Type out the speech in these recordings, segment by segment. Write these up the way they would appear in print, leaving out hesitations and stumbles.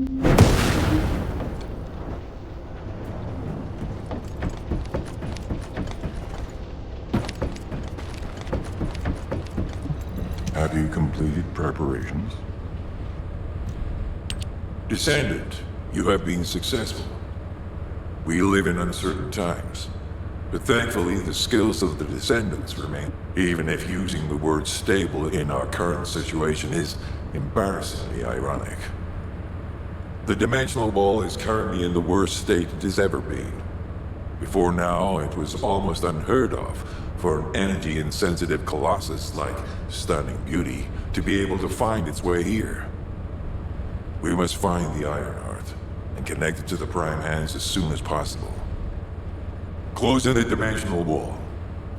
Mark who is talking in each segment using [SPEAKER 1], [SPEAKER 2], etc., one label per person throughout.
[SPEAKER 1] Have you completed preparations? Descendant, you have been successful. We live in uncertain times, but thankfully the skills of the Descendants remain, even if using the word stable in our current situation is embarrassingly ironic. The dimensional wall is currently in the worst state it has ever been. Before now, it was almost unheard of for an energy-insensitive colossus like Stunning Beauty to be able to find its way here. We must find the Ironheart and connect it to the Prime Hands as soon as possible. Closing the dimensional wall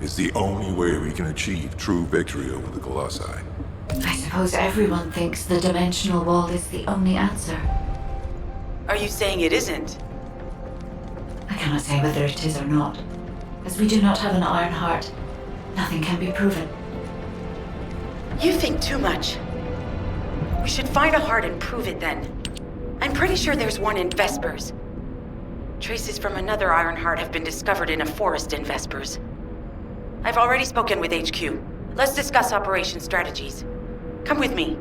[SPEAKER 1] is the only way we can achieve true victory over the Colossi.
[SPEAKER 2] I suppose everyone thinks the dimensional wall is the only answer.
[SPEAKER 3] Are you saying it isn't?
[SPEAKER 2] I cannot say whether it is or not. As we do not have an Iron Heart, nothing can be proven.
[SPEAKER 3] You think too much. We should find a heart and prove it then. I'm pretty sure there's one in Vespers. Traces from another Iron Heart have been discovered in a forest in Vespers. I've already spoken with HQ. Let's discuss operation strategies. Come with me.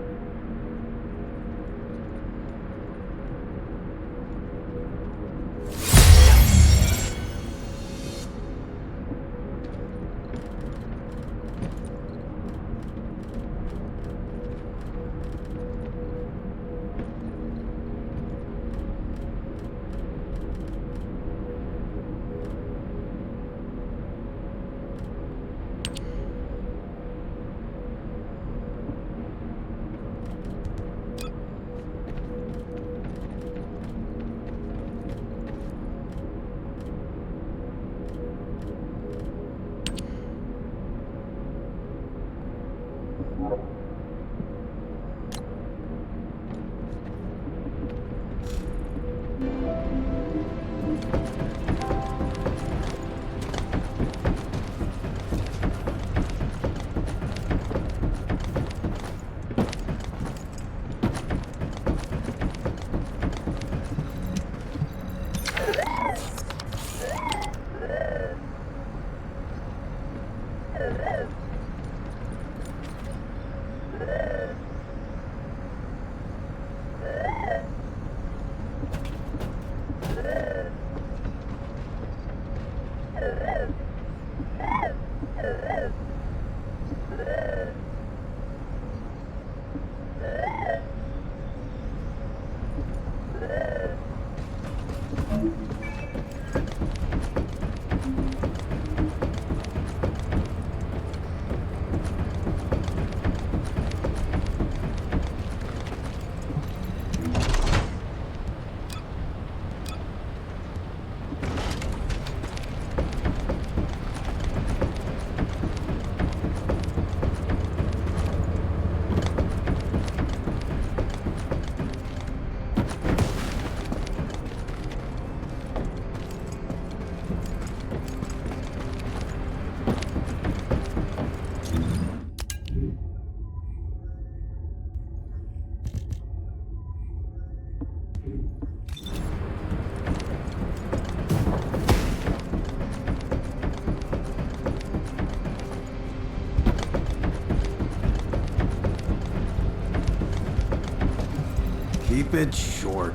[SPEAKER 4] Keep it short.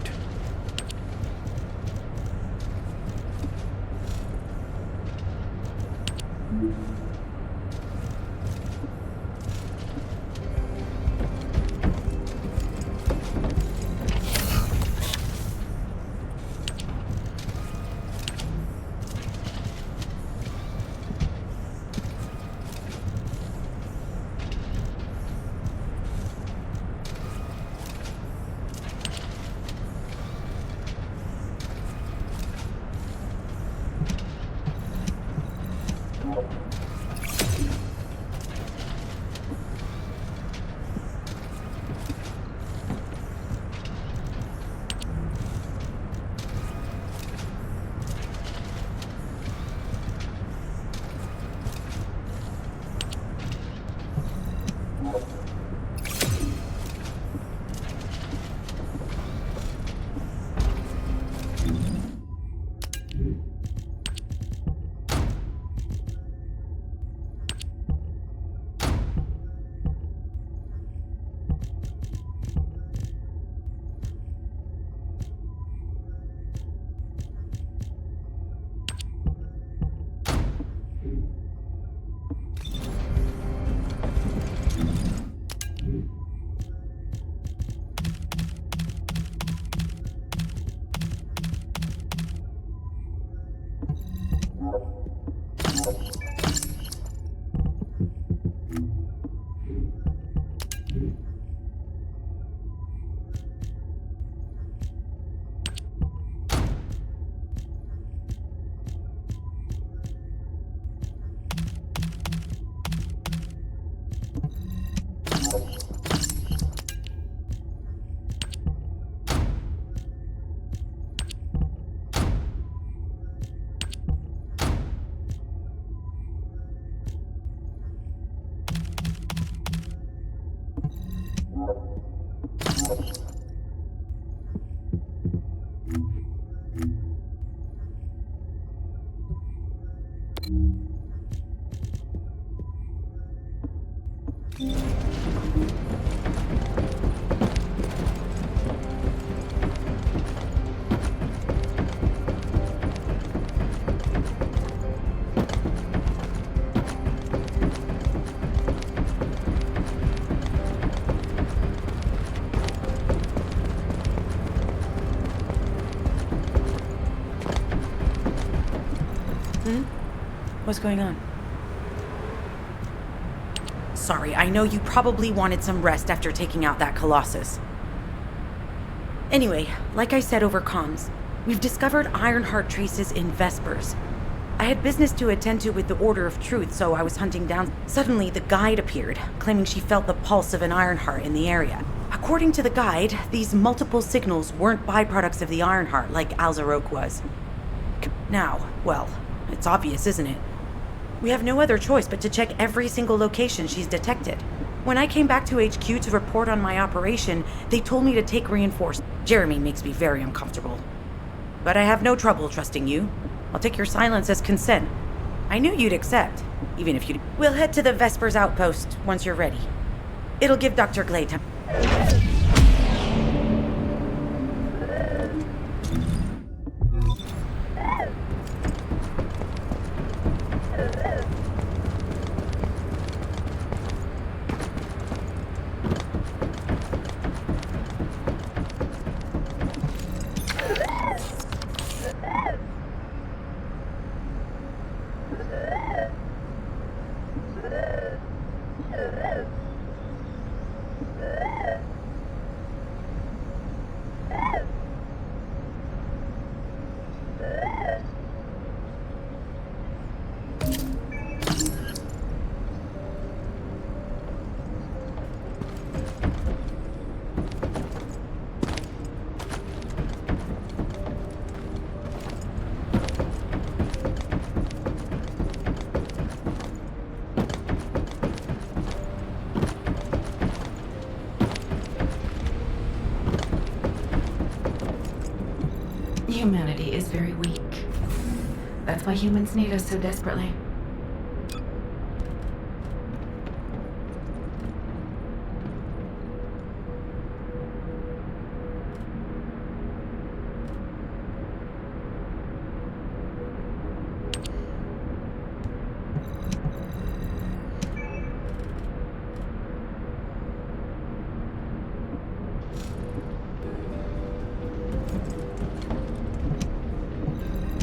[SPEAKER 3] What's going on? Sorry, I know you probably wanted some rest after taking out that Colossus. Anyway, like I said over comms, we've discovered Ironheart traces in Vespers. I had business to attend to with the Order of Truth, so I was hunting down. Suddenly, the guide appeared, claiming she felt the pulse of an Ironheart in the area. According to the guide, these multiple signals weren't byproducts of the Ironheart like Alzarok was. Now, well, it's obvious, isn't it? We have no other choice but to check every single location she's detected. When I came back to HQ to report on my operation, they told me to take reinforcements. Jeremy makes me very uncomfortable. But I have no trouble trusting you. I'll take your silence as consent. I knew you'd accept, even if you... We'll head to the Vespers outpost once you're ready. It'll give Dr. Glade time.
[SPEAKER 2] Humanity is very weak. That's why humans need us so desperately.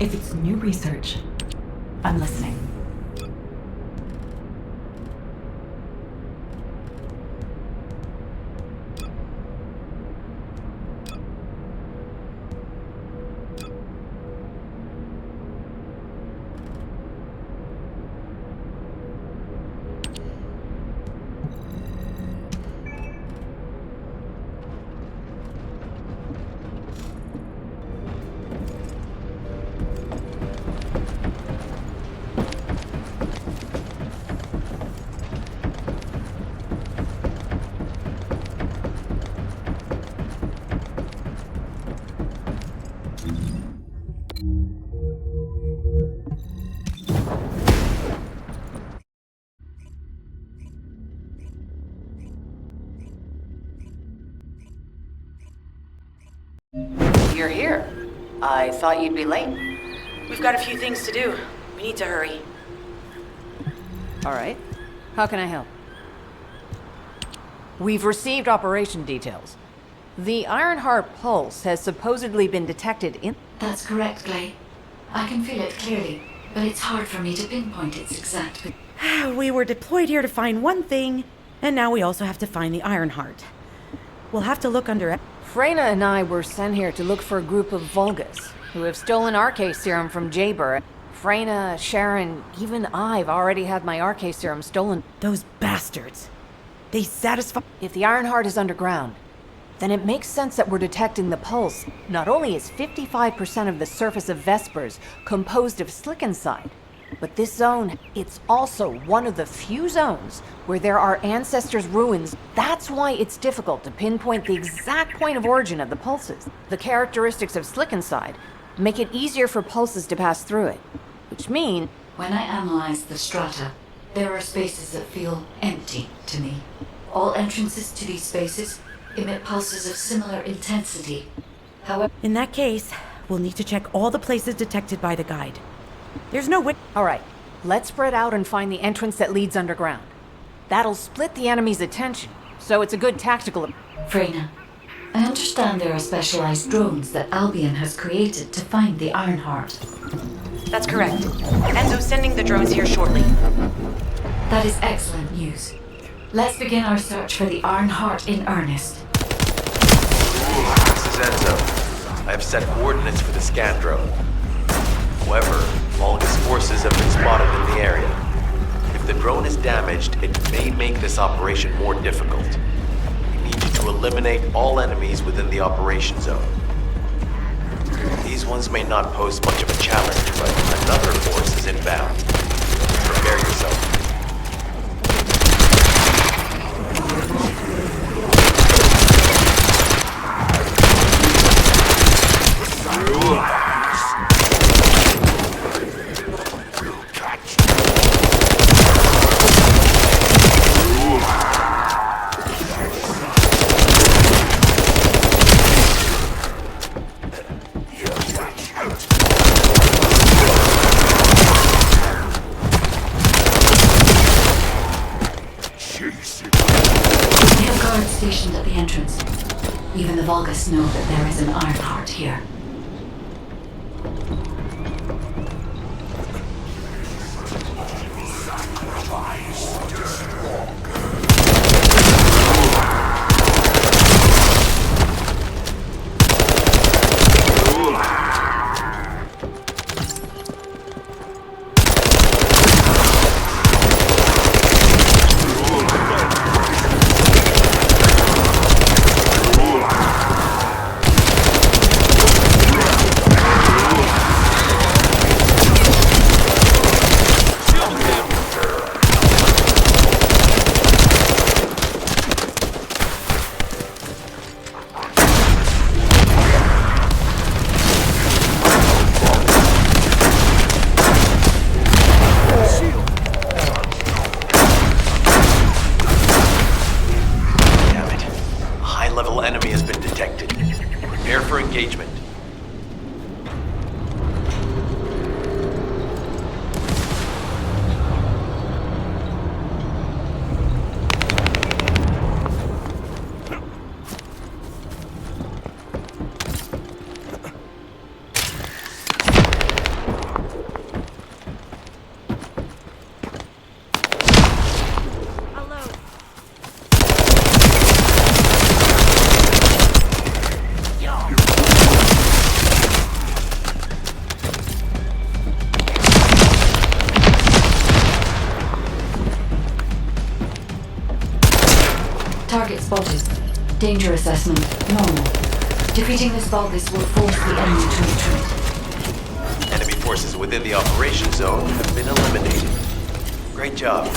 [SPEAKER 2] If it's new research, I'm listening.
[SPEAKER 4] You're here. I thought you'd be late.
[SPEAKER 3] We've got a few things to do. We need to hurry.
[SPEAKER 4] All right. How can I help? We've received operation details. The Ironheart pulse has supposedly been detected in...
[SPEAKER 2] That's correct, Glade. I can feel it clearly, but it's hard for me to pinpoint its exact...
[SPEAKER 3] We were deployed here to find one thing, and now we also have to find the Ironheart. We'll have to look under it.
[SPEAKER 4] Freyna and I were sent here to look for a group of Vulgus, who have stolen RK serum from Jaber. Freyna, Sharon, even I've already had my RK serum stolen.
[SPEAKER 3] Those bastards. They satisfy...
[SPEAKER 4] If the Ironheart is underground, then it makes sense that we're detecting the pulse. Not only is 55% of the surface of Vespers composed of slick inside, But this zone, it's also one of the few zones where there are ancestors' ruins. That's why it's difficult to pinpoint the exact point of origin of the pulses. The characteristics of Slick Inside make it easier for pulses to pass through it, which means
[SPEAKER 2] When I analyze the strata, there are spaces that feel empty to me. All entrances to these spaces emit pulses of similar intensity. However,
[SPEAKER 3] In that case, we'll need to check all the places detected by the guide. There's no way.
[SPEAKER 4] all right, let's spread out and find the entrance that leads underground. That'll split the enemy's attention, so it's a good tactical.
[SPEAKER 2] Freyna, I understand there are specialized drones that Albion has created to find the Ironheart.
[SPEAKER 3] That's correct. Enzo's sending the drones here shortly.
[SPEAKER 2] That is excellent news. Let's begin our search for the Ironheart in earnest.
[SPEAKER 5] This is Enzo. I have set coordinates for the scan drone. However, Vulgus forces have been spotted in the area. If the drone is damaged, it may make this operation more difficult. We need you to eliminate all enemies within the operation zone. These ones may not pose much of a challenge, but another force is inbound. Prepare yourself.
[SPEAKER 2] We have guards stationed at the entrance. Even the Vulgus know that there is an Ironheart here.
[SPEAKER 5] Enemy has been detected. Prepare for engagement.
[SPEAKER 2] Target spotted. Danger assessment, normal. Defeating this Vulgus will force the enemy to retreat.
[SPEAKER 5] Enemy forces within the operation zone have been eliminated. Great job.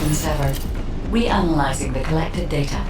[SPEAKER 2] been severed. Reanalyzing the collected data.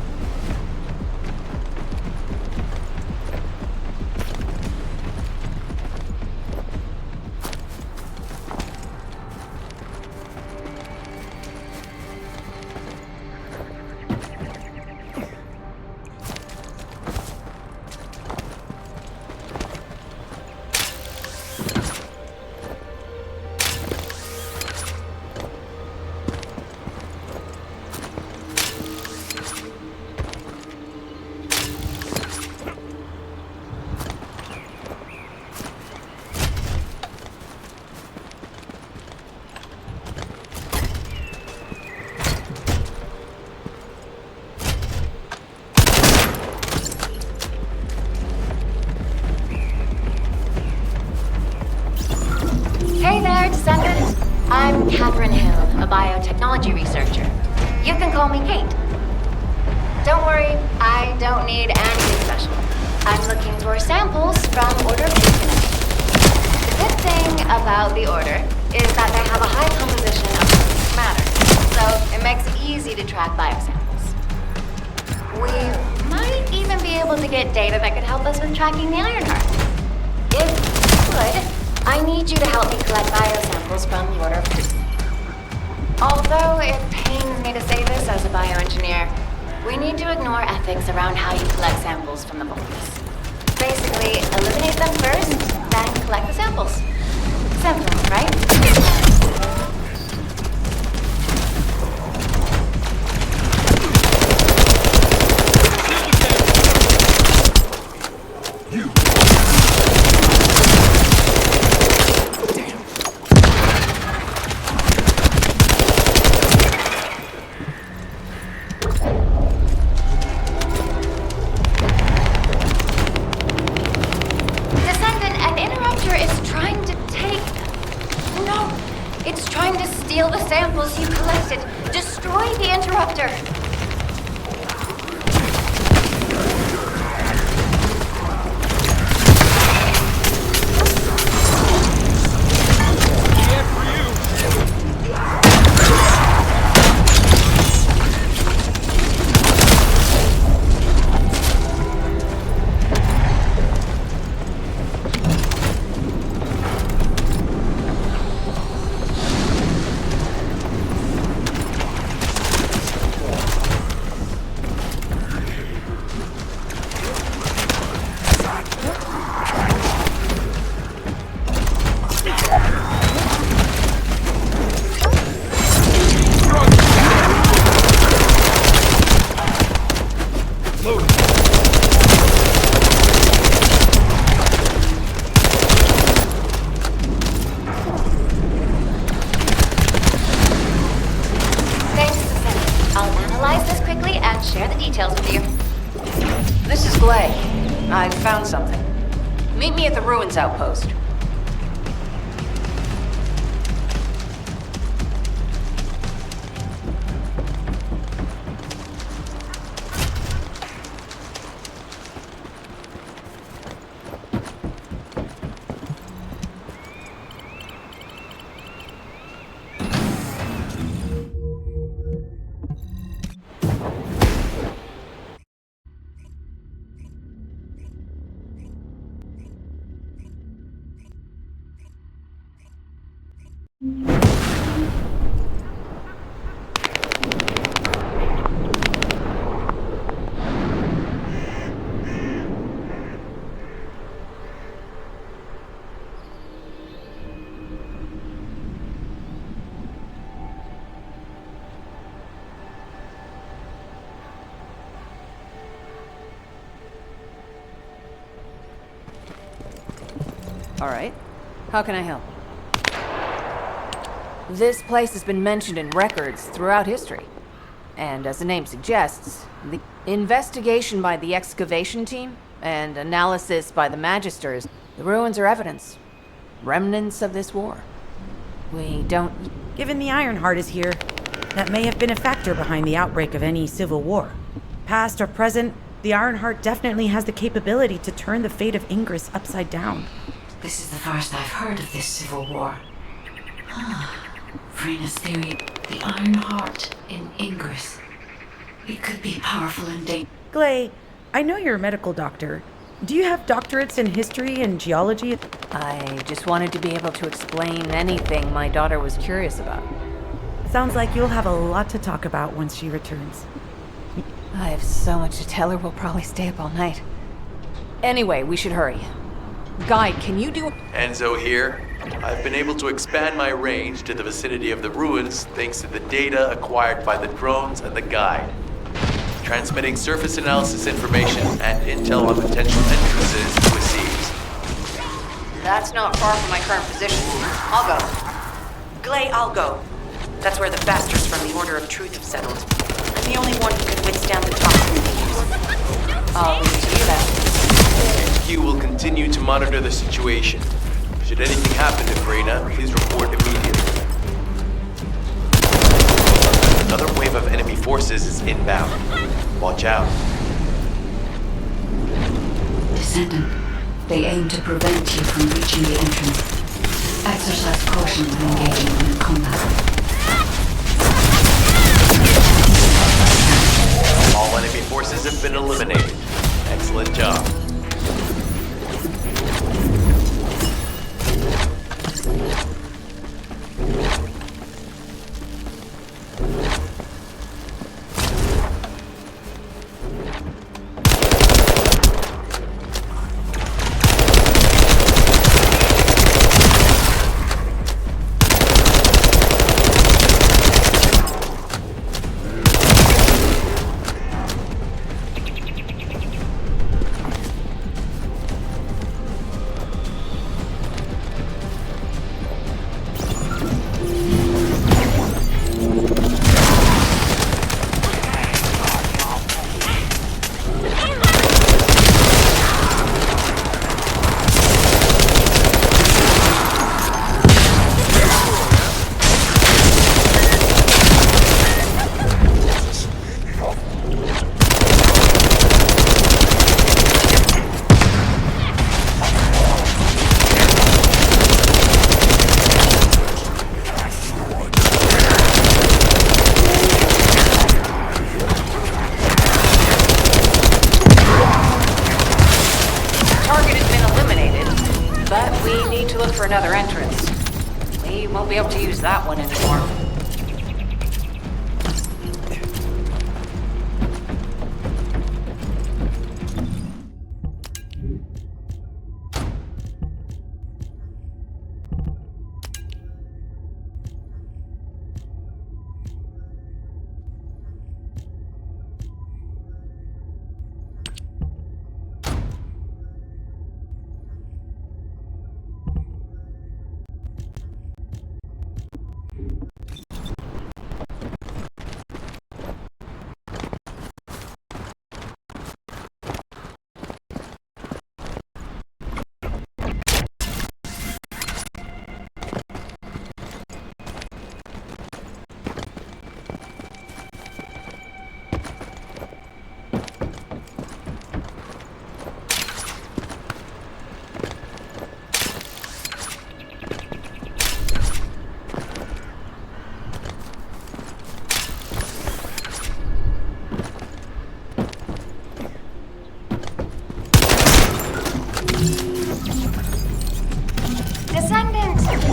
[SPEAKER 6] Hey there, Descendant. I'm Catherine Hill, a biotechnology researcher. You can call me Kate. Don't worry, I don't need anything special. I'm looking for samples from Order of Descendant. The good thing about the Order is that they have a high composition of organic matter, so it makes it easy to track biosamples. We might even be able to get data that could help us with tracking the Ironheart. If you could, I need you to help me collect biosamples from the Order of Descendant. Although it pains me to say this as a bioengineer, we need to ignore ethics around how you collect samples from the vaults. Basically, eliminate them first, then collect the samples. Simple, right? Steal the samples you collected. Destroy the interrupter.
[SPEAKER 4] I found something. Meet me at the ruins outpost. All right. How can I help? This place has been mentioned in records throughout history. And as the name suggests, the investigation by the excavation team and analysis by the magisters, the ruins are evidence. Remnants of this war. We don't...
[SPEAKER 3] Given the Ironheart is here, that may have been a factor behind the outbreak of any civil war. Past or present, the Ironheart definitely has the capability to turn the fate of Ingress upside down.
[SPEAKER 2] This is the first I've heard of this civil war. Frena's theory The Iron Heart in Ingress. It could be powerful and dangerous.
[SPEAKER 3] Glay, I know you're a medical doctor. Do you have doctorates in history and geology?
[SPEAKER 4] I just wanted to be able to explain anything my daughter was curious about.
[SPEAKER 3] Sounds like you'll have a lot to talk about once she returns.
[SPEAKER 4] I have so much to tell her, we'll probably stay up all night. Anyway, we should hurry. Guide, can you do...
[SPEAKER 5] Enzo here. I've been able to expand my range to the vicinity of the ruins thanks to the data acquired by the drones and the guide. Transmitting surface analysis information and intel on potential entrances to a seas.
[SPEAKER 4] That's not far from my current position. I'll go.
[SPEAKER 3] Glay, I'll go. That's where the bastards from the Order of Truth have settled. I'm the only one who could withstand the toxin they use.
[SPEAKER 4] I'll leave it to you then.
[SPEAKER 5] HQ will continue to monitor the situation. Should anything happen to Karina, please report immediately. Another wave of enemy forces is inbound. Watch out.
[SPEAKER 2] Descendant. They aim to prevent you from reaching the entrance. Exercise caution when engaging in combat.
[SPEAKER 5] All enemy forces have been eliminated. Excellent job.
[SPEAKER 4] Another entrance. We won't be able to use that one anymore.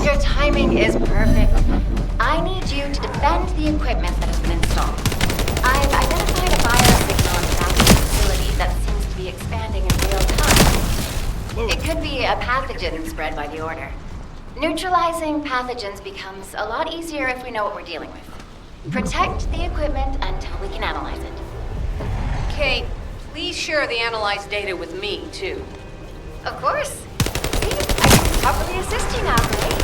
[SPEAKER 6] Your timing is perfect. I need you to defend the equipment that has been installed. I've identified a biosignal in the back of the facility that seems to be expanding in real time. It could be a pathogen spread by the Order. Neutralizing pathogens becomes a lot easier if we know what we're dealing with. Protect the equipment until we can analyze it.
[SPEAKER 4] Kate, please share the analyzed data with me, too.
[SPEAKER 6] Of course. See, I can properly assist you now, Kate.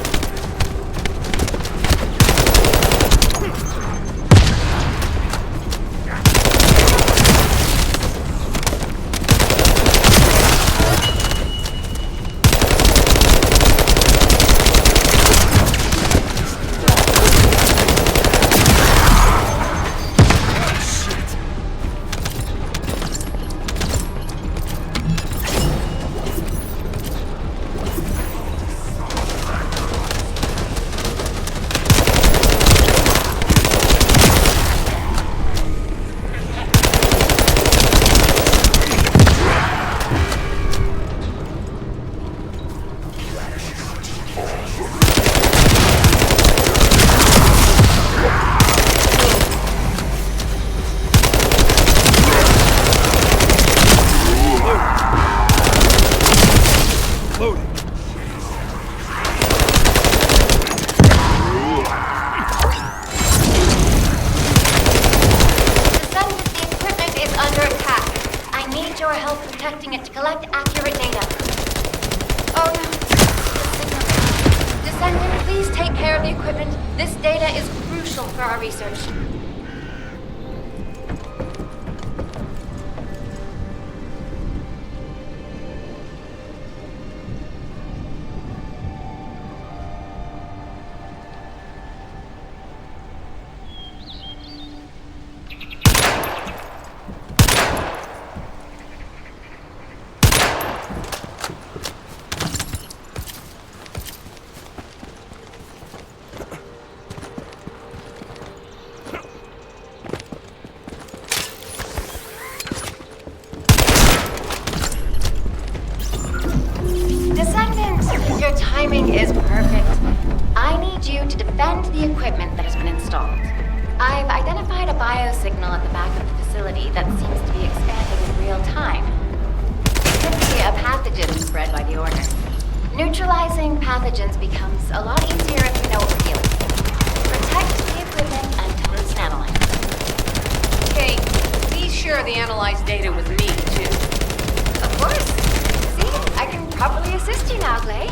[SPEAKER 6] help protecting it to collect accurate data. Oh no. Descendant, please take care of the equipment. This data is crucial for our research. Your timing is perfect. I need you to defend the equipment that has been installed. I've identified a biosignal at the back of the facility that seems to be expanding in real time. It could be a pathogen spread by the Order. Neutralizing pathogens becomes a lot easier if we know what we're dealing with. Protect the equipment until it's analyzed.
[SPEAKER 7] Kate, please share the analyzed data with me, too.
[SPEAKER 6] Of course. See, I can properly assist you now, Clay.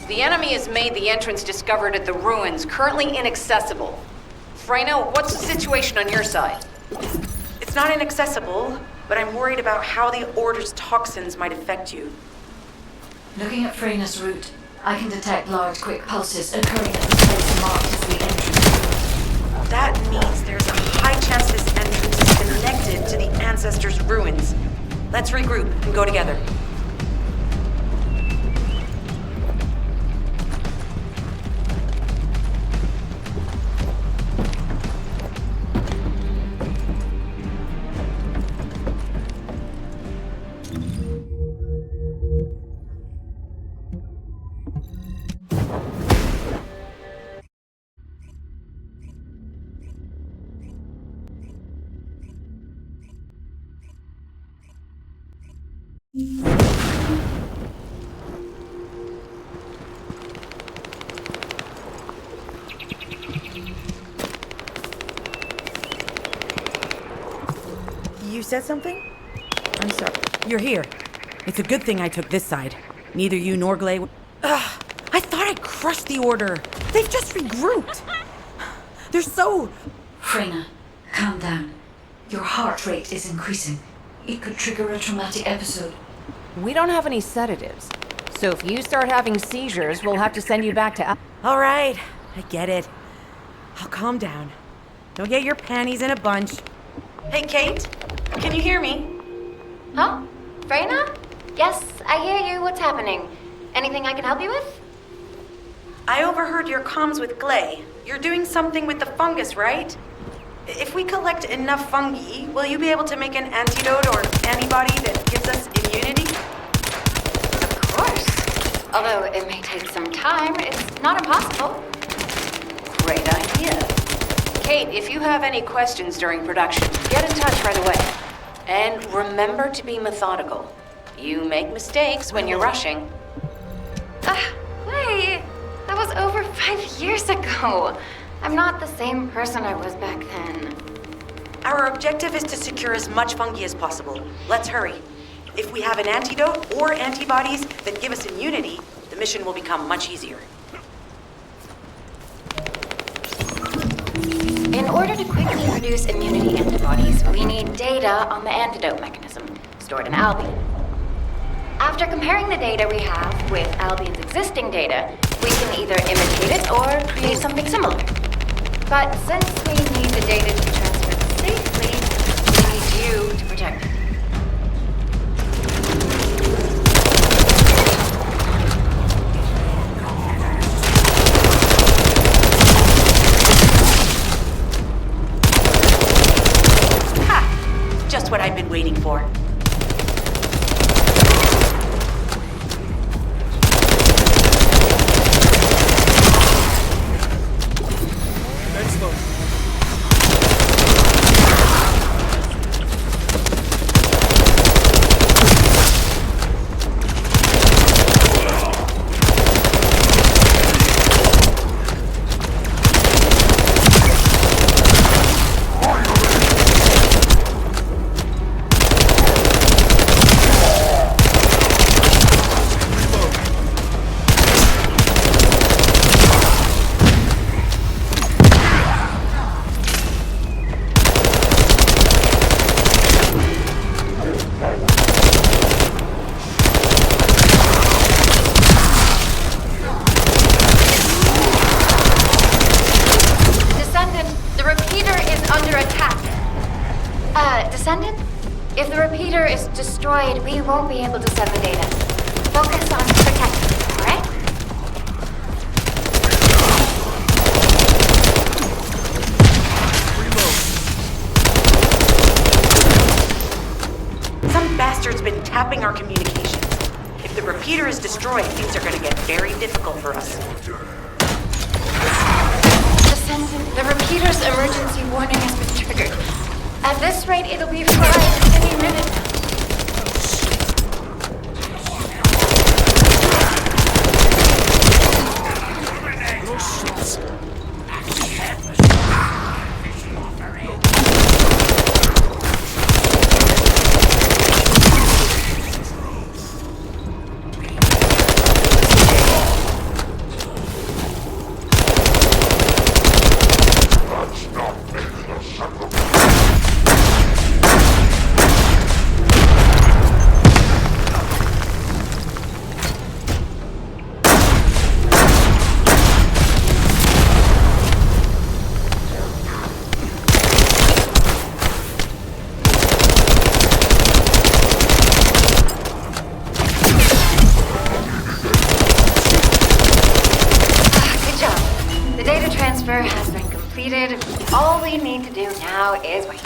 [SPEAKER 7] The enemy has made the entrance discovered at the ruins currently inaccessible. Freyna, what's the situation on your side?
[SPEAKER 3] It's not inaccessible, but I'm worried about how the Order's toxins might affect you.
[SPEAKER 2] Looking at Freyna's route, I can detect large, quick pulses occurring at the place marked as the entrance.
[SPEAKER 3] That means there's a high chance this entrance is connected to the Ancestors' ruins. Let's regroup and go together. You said something?
[SPEAKER 4] I'm sorry.
[SPEAKER 3] You're here. It's a good thing I took this side. Neither you nor Glay... Ugh, I thought I crushed the Order. They've just regrouped. They're so...
[SPEAKER 2] Freyna, calm down. Your heart rate is increasing. It could trigger a traumatic episode.
[SPEAKER 4] We don't have any sedatives. So if you start having seizures, we'll have to send you back to...
[SPEAKER 3] All right, I get it. I'll calm down. Don't get your panties in a bunch. Hey, Kate, can you hear me?
[SPEAKER 6] Huh? Freyna? Yes, I hear you. What's happening? Anything I can help you with?
[SPEAKER 3] I overheard your comms with Glay. You're doing something with the fungus, right? If we collect enough fungi, will you be able to make an antidote or antibody that gives us immunity?
[SPEAKER 6] Of course. Although it may take some time, it's not impossible.
[SPEAKER 7] Great idea. Kate, if you have any questions during production, get in touch right away. And remember to be methodical. You make mistakes when you're rushing.
[SPEAKER 6] Wait, that was over 5 years ago. I'm not the same person I was back then.
[SPEAKER 3] Our objective is to secure as much fungi as possible. Let's hurry. If we have an antidote or antibodies that give us immunity, the mission will become much easier.
[SPEAKER 6] In order to quickly produce immunity antibodies, we need data on the antidote mechanism, stored in Albion. After comparing the data we have with Albion's existing data, we can either imitate it or create something similar. But since we need the data to be transferred safely, we need you to protect it.
[SPEAKER 3] Ha! Just what I've been waiting for.
[SPEAKER 6] Descendant? If the repeater is destroyed, we won't be able to send the data. Focus on protecting, alright?
[SPEAKER 3] Some bastard's been tapping our communications. If the repeater is destroyed, things are gonna get very difficult for us.
[SPEAKER 6] Descendant, the repeater's emergency warning has been triggered. At this rate, it'll be fried any minute now. Has been completed. All we need to do now is wait.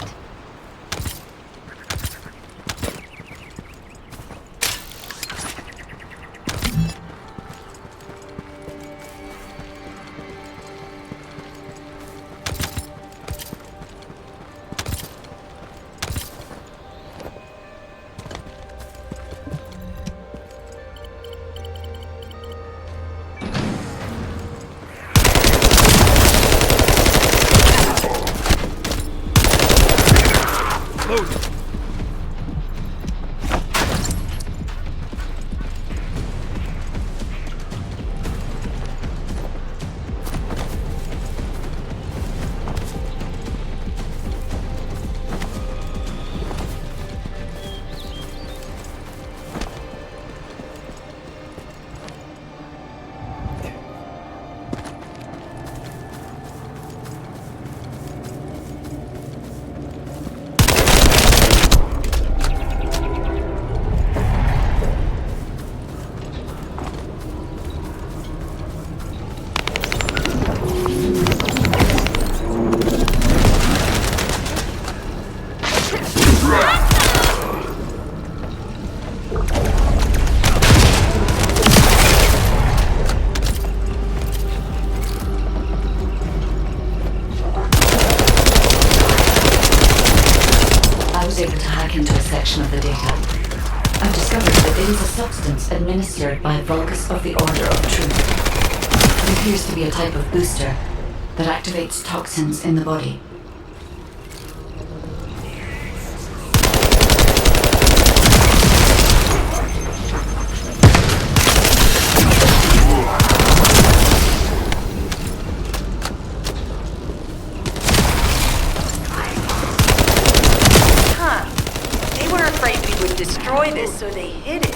[SPEAKER 2] It is a substance administered by Vulgus of the Order of Truth. It appears to be a type of booster that activates toxins in the body.
[SPEAKER 3] Destroy this, so they hid it.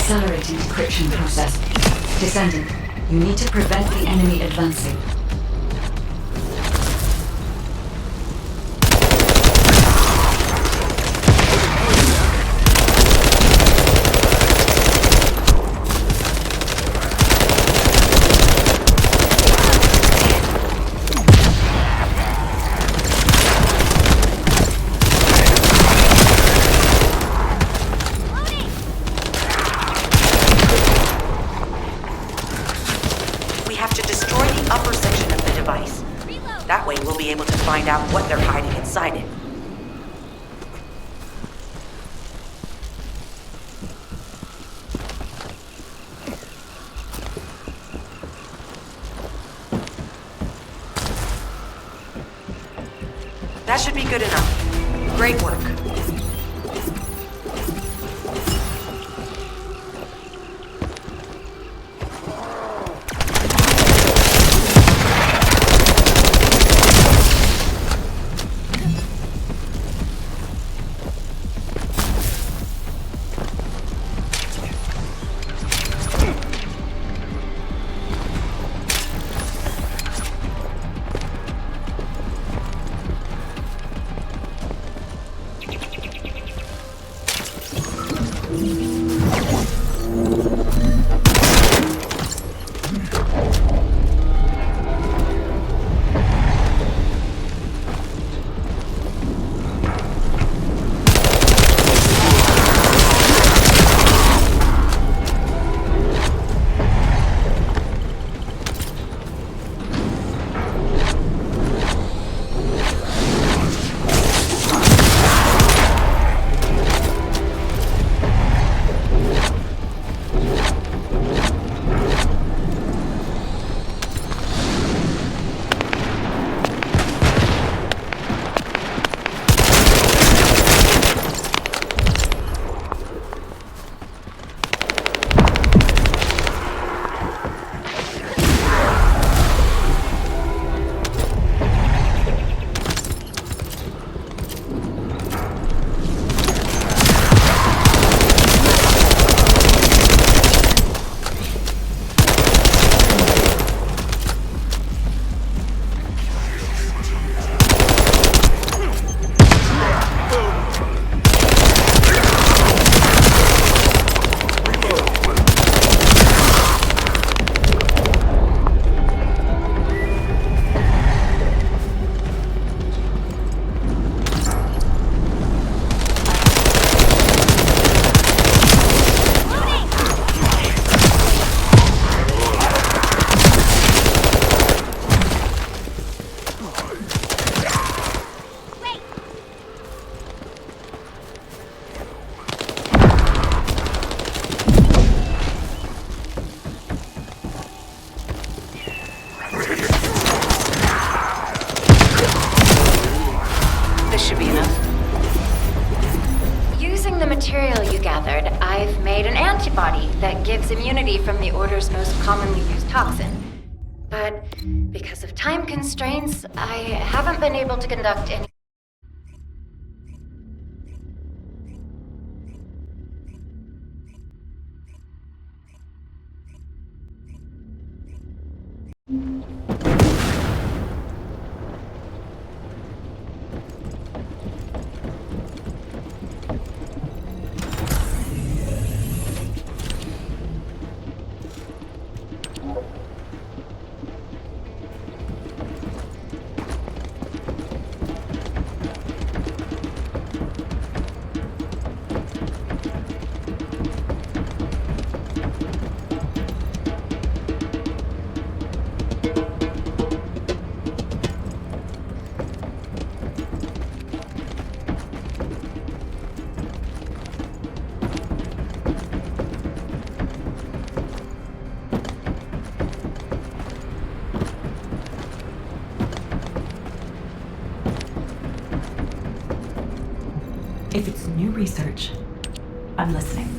[SPEAKER 2] Accelerating decryption process. Descendant, you need to prevent the enemy advancing.
[SPEAKER 3] That way we'll be able to find out what they're hiding inside it. That should be good enough. Great work.
[SPEAKER 6] I've made an antibody that gives immunity from the Order's most commonly used toxin. But because of time constraints, I haven't been able to conduct any...
[SPEAKER 8] If it's new research, I'm listening.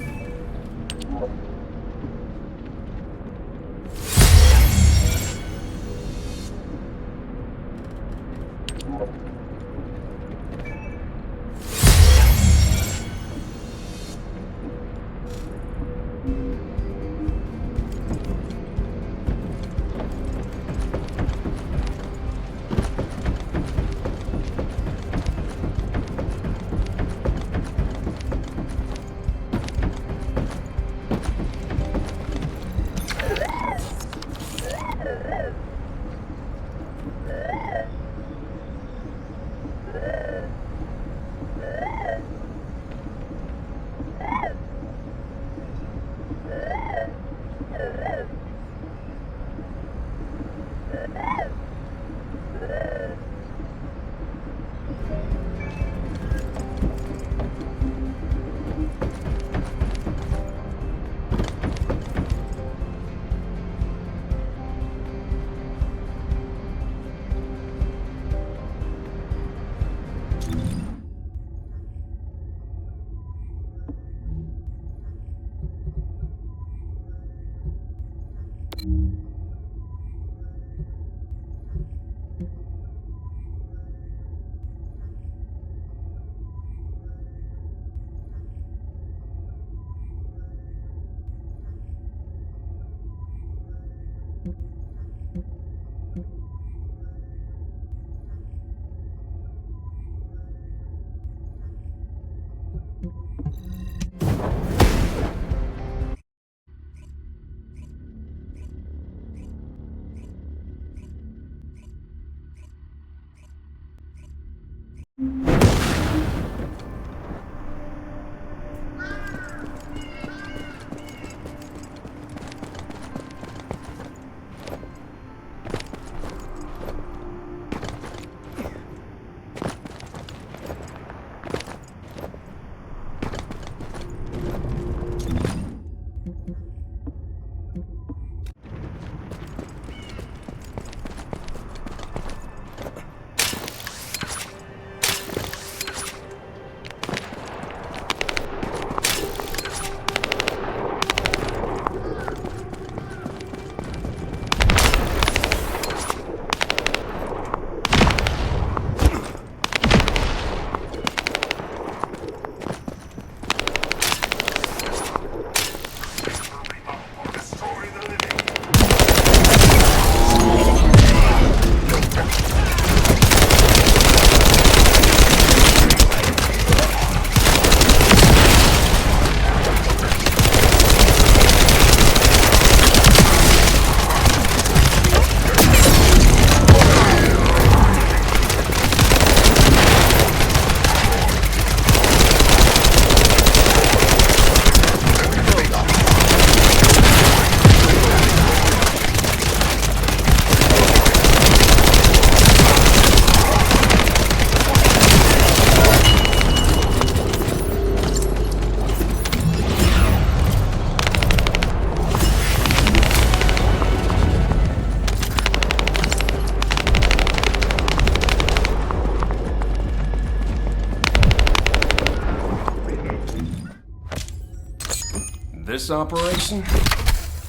[SPEAKER 9] This operation,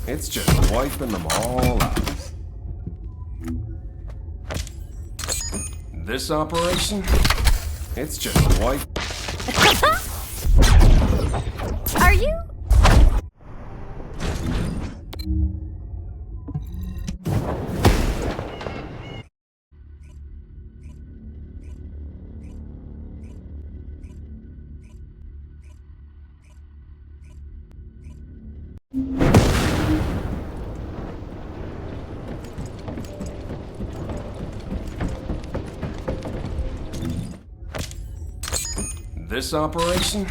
[SPEAKER 9] it's just wiping them all out. This operation, it's just wipe.
[SPEAKER 6] Are you?
[SPEAKER 9] This operation,